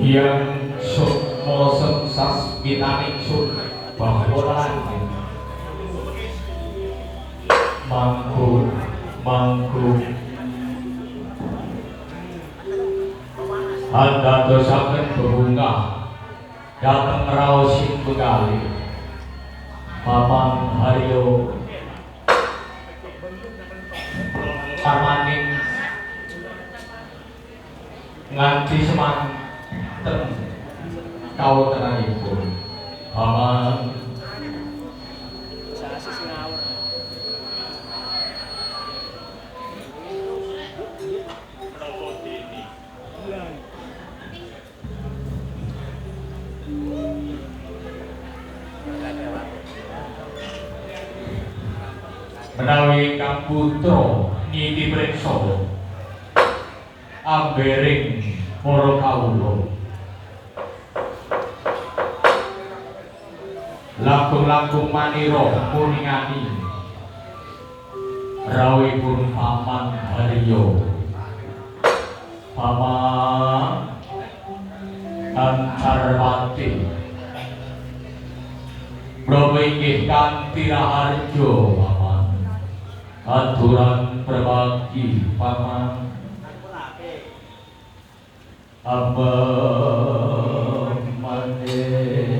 yang sukmo sensas bitaning sun bahwa mangku anda dosaken berbunga datang raosin begali Mamang Haryo Armaning nganti semanten kawontenanipun Mamang menawi Kang Putra niti preksa ambering para kawula langkung-langkung manira muningani rawuhipun Paman Haryo Paman Antarwati Prabu inggih kanthi raharja Paman aturan berbagi Paman hamba maneh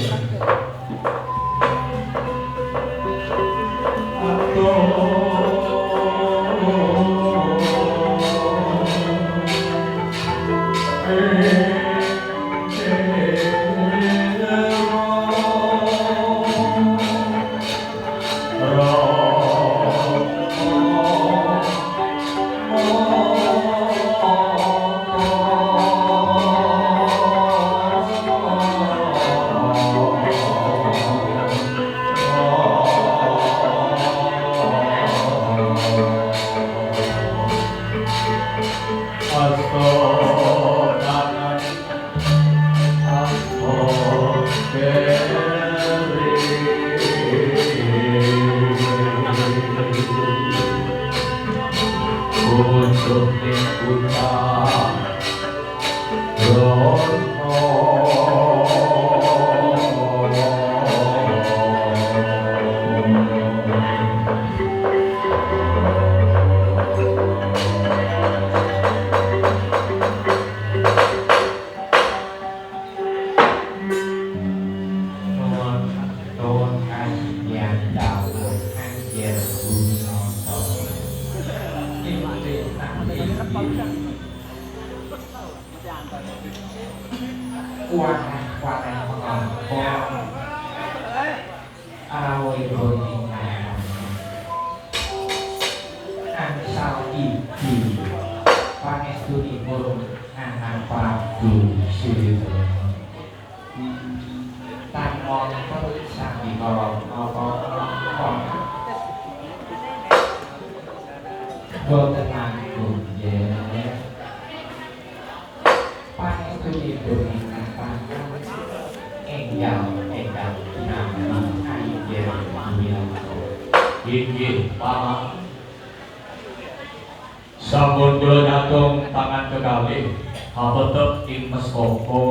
sampun kula nyatung tangan kekalih hametep ing mestaka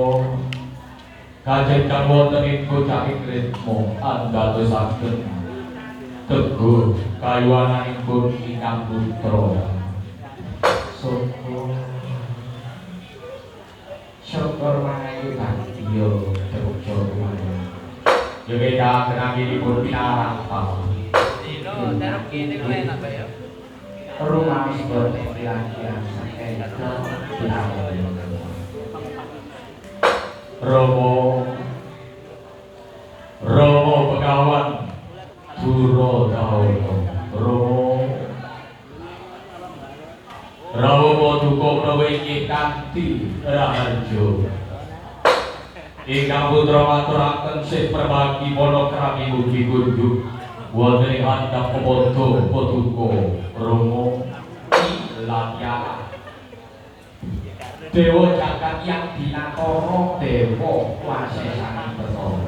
kajen kang wonten ing kocahing ritmo andadosaken teguh kayuwananipun ingkang putra syukur manayu bagya tejo rumayan yeweda kenanginipun pinarang pamuli terus kene kok enak Pak ya. Rumah misbor yang sampai ke Romo Begawan Duro Dahono Romo Duko Prabu inggih kanthi raharja ingkang putra maturaken sih perbagi monokrami mugi kunjuk wonten ing handap pemodo Paduka Romo Ilayah Dewa jagat yang dinakara Dewa Wasesaning Bathara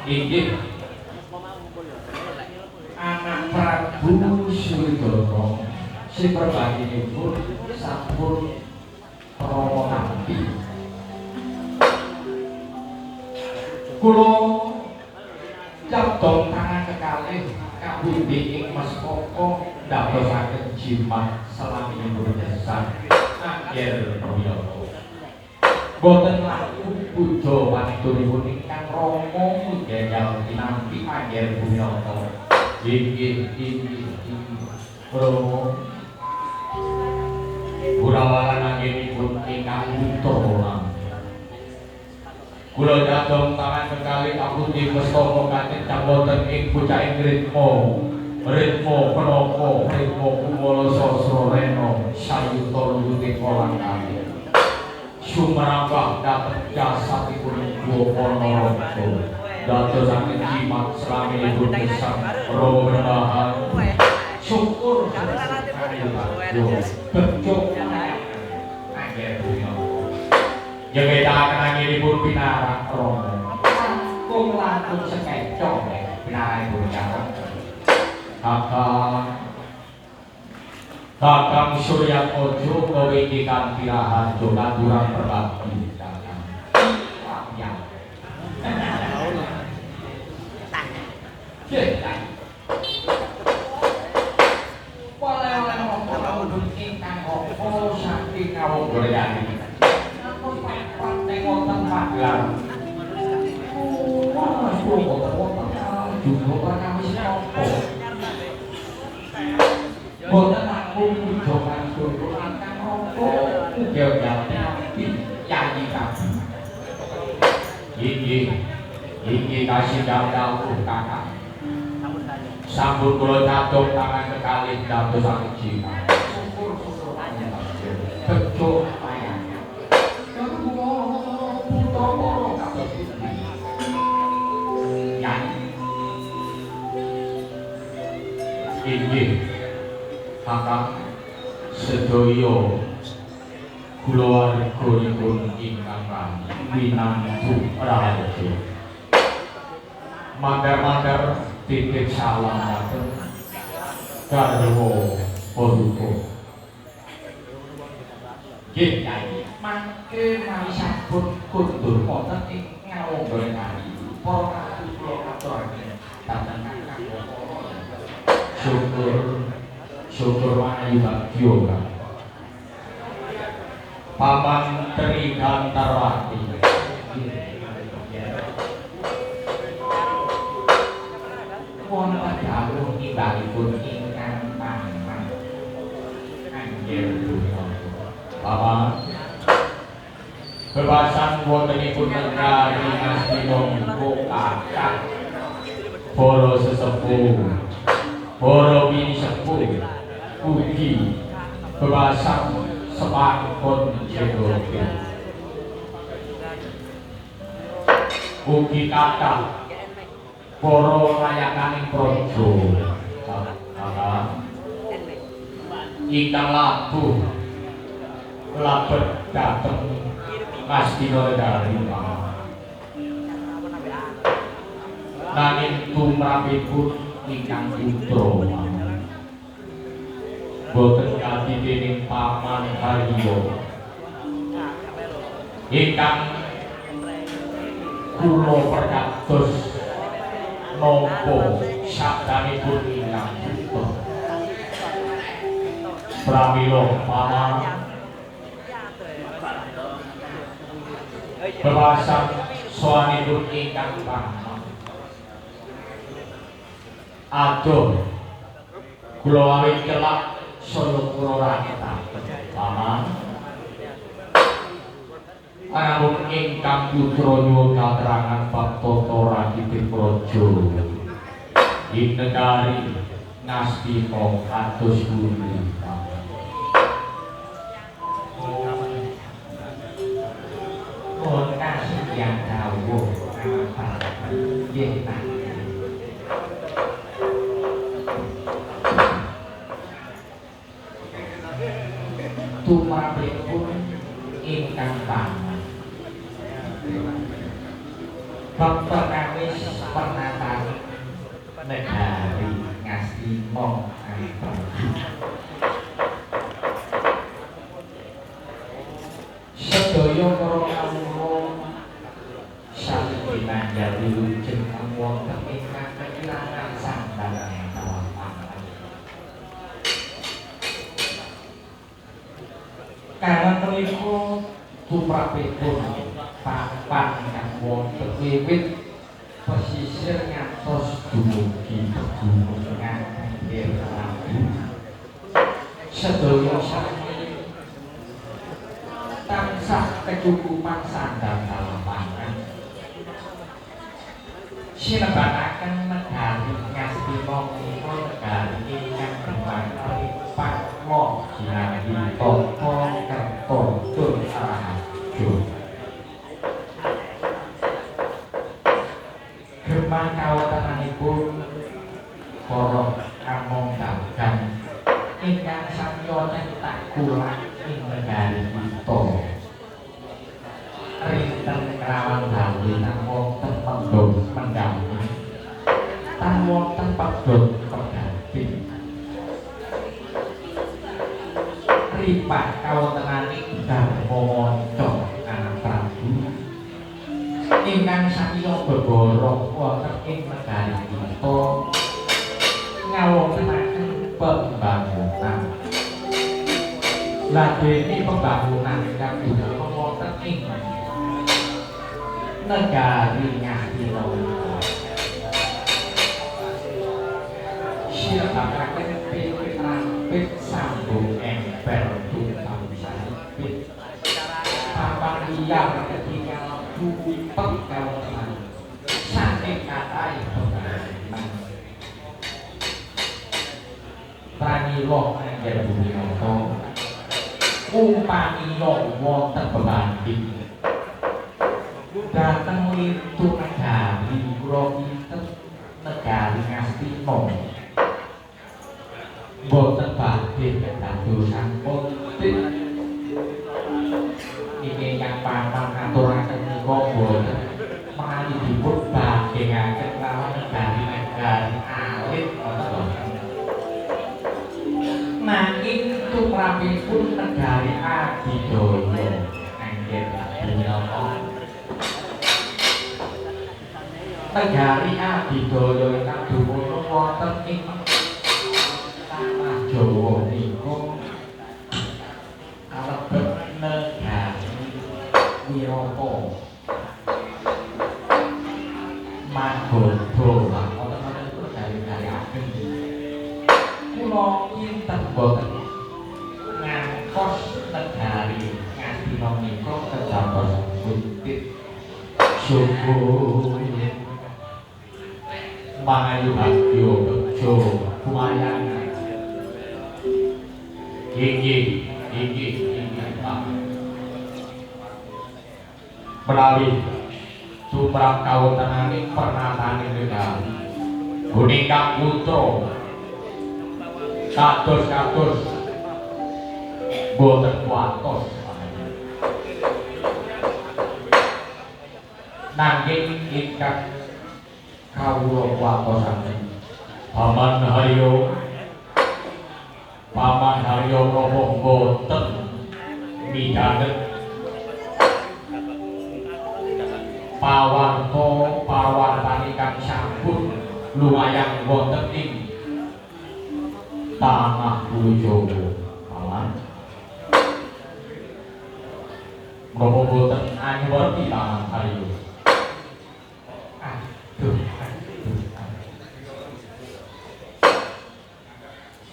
inggih anak Prabu Suridana si perbaginipun sampun Rama Nampi. Kula cabdong tangan kekalih kabundi ing mastaka ndadosaken jimat salaminipun desa akhir priyata. Boten laku puja wantunipun ingkang Rama nggenjal tinampi akhir priyata. Inggih Rama Gurawalan anggenipun ingkang putra. Kula jadong tangan kekalih kabundi mastaka kanthi wonten ing pucake ritmo penapa ritmo kumala sasra rena sayuta luwih kolang kalih sumrambah dhateng jasatipun Bapanarada dadosaken jimat slaminipun gesang Rama Berbahan syukur becuk anger dunya Jengetaken anggenipun pinarak Rama. Kung langkung sekecok pinarakipun Kakang. Kakang Suryatmaja kawedikan Piraharja katuran berbakti Kakang. Rakyat. Oleh-oleh ngomong ingkang apa saking ngawonggayani. Wonten pagelar. Jumlah perkawis apa? Boten aku puja kanggo angkang apa? Uga-uga yayi kabeh. Iki kasih dawuh Kakang. Sampun kula cadhong tangan kekalih dadosaken jimat. Syukur-syukur panjenengan. Becuk payah. Inggih Kakang sedaya kula warganipun ingkang rami winantu raja mandar-mandar titip salam dhateng garwa paduka nggih Kyai mangke mari sampun kundur wonten ing ngawonggayani para katu kula aturaken dhateng Kakang syukur wanayu bagya Paman Tri Gantarwati wonten dawuh nimbangipun ingkang paman anggir Paman bebasan wontenipun negari Ngastina muga kakang para sesepuh para bini sepuh ugi bebasan sepangkon jedoke ugi kathah para layakaning praja ingkang labuh labet dhateng Ngastina Negari nanging tumrapipun ingkang putra boten kanthi dening Paman Haryo ingkang kula perkados nampa sabdanipun ingkang putra pramila Paman bebasan sowanipun ingkang paman adoh kula awit kelak saya kula raketaken Paman ananging ingkang putra nyuwun katerangan bab tata rakitipun praja ing negari Ngastina kados pundi mohon kasih yang dawuh nggih tumrapipun ingkang paman bab perkawis pernatan negari Ngastina sedaya para kawula sampinahan yali lujeng wonten ingkang kekirangan sandhangan kalampahan. Karena menika tumrapipun papan ingkang wonten wiwit pesisir ngantos dumugi pegunungan pinggir laut. Sedaya sami tansah kecukupan sandang kalampahan. Sinebataken negari Ngastina menika negari ingkang bermanfaat lo jinangi tata kerta tur rahaja. Gemah kawotenanipun para among dagang ingkang samya nyetak kulak ing negari kita. Rinten krawan dalu nang wonten mendhong mendami tan wonten pedhot pedhati ripat kawontenaning Darmawanca anak Prabu ingkang samya beborong wonten ing negari kita ngawontenaken pembangunan. Lah dene pembangunan ingkang dipunlakukan wonten ing negari Ngastina sirakaken pirantit sambung emper tumpang saripit papan liar ketingal bupet kawontenan saking kathahing pembangunan pranila anggen bumi nata upamila wonten pembanding dateng itu negari kula kinten negari Ngastina boten badhe dadosan politik iki yang papan aturaken nika boten menawi dipun bandingaken karo negari-negari alit nanging tumrapipun negari adidaya anggen punyaka negari adidaya ingkang dumunung wonten ing tanah Jawa nika kalebet negari Wirata Magoda wonten negari-negari ageng. Kula kinten boten ngangkos negari Ngastina nika kedados buntit syukur Mangayu Bagyo Bejo Kumayangan Gigi Pak menawi tumrap kawontenaning pernataning negari punika putra kados boten kuatos nanging ingkang kawula kuatosaken Paman Haryo Rama boten midhanget pawarta ingkang sampun lumayan wonten ing tanah Pulo Jawa. Paman Rama boten anyuwarti Paman Haryo.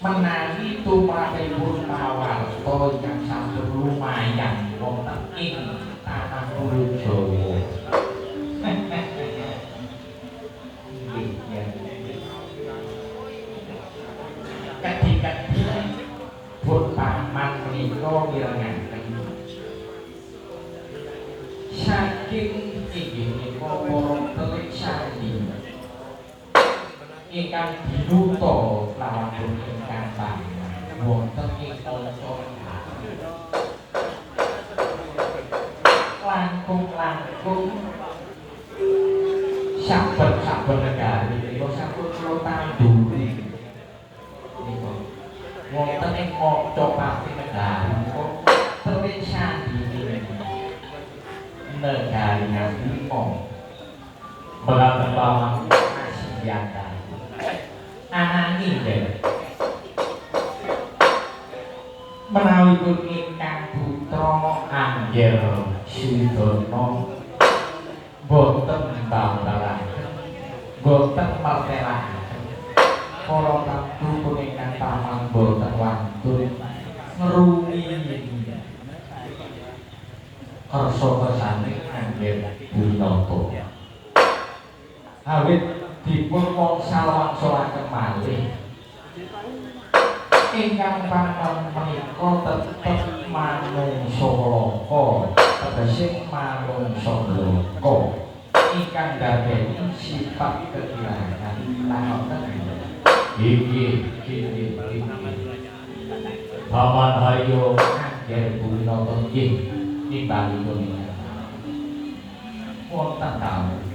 Menawi tumrapipun pawarta ingkang sampun lumayan wonten ing tanah Pulo Jawa. Ketika pun paman menika mirengaken saking inggih menika para telik sandi ingkang dinuta lawan ingkang panjenengan wonten ing kanca langkung saben negari menika sampun kula tanduri niku wonten ing kaca pasti negari kok telik sandi negari ngasimo belamang asiata ananging menawi pun ingkang putra Anggir Sudana boten bambalaken boten martelaken para tamu punika taman boten wantun ngrumi kersa kersane Anggir Winata awit dipun wangsal-wangsalaken malih ingkang paman menika tetep manungsa loka tegese manungsa loka ingkang dadeni sifat kekilangan langoten iki paman hayo Anggir Winata nggih nimbali punika wonten tamu